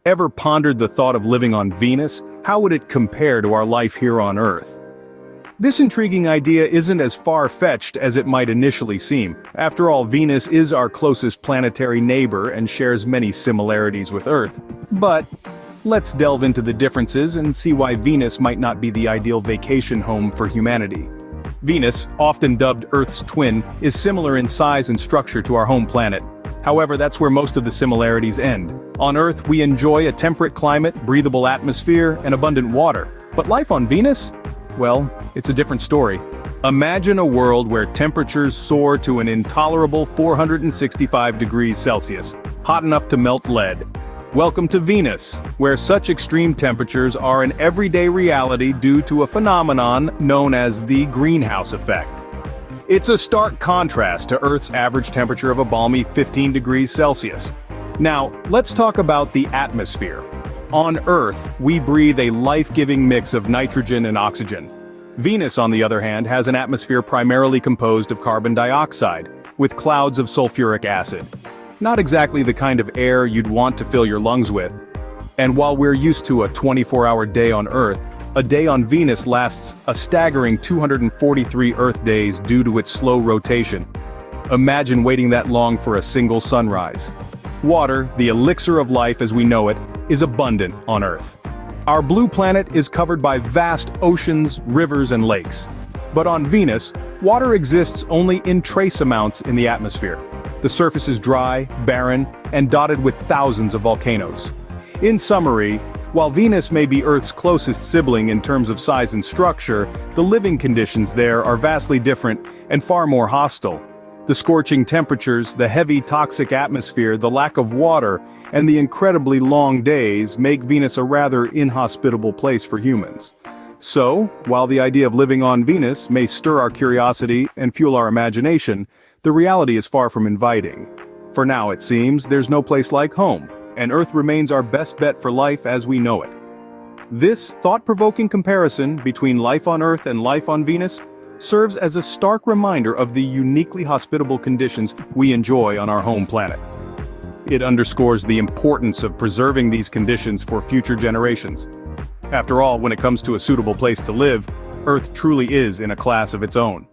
Ever pondered the thought of living on Venus? How would it compare to our life here on Earth? This intriguing idea isn't as far-fetched as it might initially seem. After all, Venus is our closest planetary neighbor and shares many similarities with Earth. But let's delve into the differences and see why Venus might not be the ideal vacation home for humanity. Venus, often dubbed Earth's twin, is similar in size and structure to our home planet. However, that's where most of the similarities end. On Earth, we enjoy a temperate climate, breathable atmosphere, and abundant water. But life on Venus? Well, it's a different story. Imagine a world where temperatures soar to an intolerable 465 degrees Celsius, hot enough to melt lead. Welcome to Venus, where such extreme temperatures are an everyday reality due to a phenomenon known as the greenhouse effect. It's a stark contrast to Earth's average temperature of a balmy 15 degrees Celsius. Now, let's talk about the atmosphere. On Earth, we breathe a life-giving mix of nitrogen and oxygen. Venus, on the other hand, has an atmosphere primarily composed of carbon dioxide, with clouds of sulfuric acid. Not exactly the kind of air you'd want to fill your lungs with. And while we're used to a 24-hour day on Earth, a day on Venus lasts a staggering 243 Earth days due to its slow rotation. Imagine waiting that long for a single sunrise. Water, the elixir of life as we know it, is abundant on Earth. Our blue planet is covered by vast oceans, rivers, and lakes. But on Venus, water exists only in trace amounts in the atmosphere. The surface is dry, barren, and dotted with thousands of volcanoes. In summary, while Venus may be Earth's closest sibling in terms of size and structure, the living conditions there are vastly different and far more hostile. The scorching temperatures, the heavy toxic atmosphere, the lack of water, and the incredibly long days make Venus a rather inhospitable place for humans. So, while the idea of living on Venus may stir our curiosity and fuel our imagination, the reality is far from inviting. For now, it seems, there's no place like home, and Earth remains our best bet for life as we know it. This thought-provoking comparison between life on Earth and life on Venus serves as a stark reminder of the uniquely hospitable conditions we enjoy on our home planet. It underscores the importance of preserving these conditions for future generations. After all, when it comes to a suitable place to live, Earth truly is in a class of its own.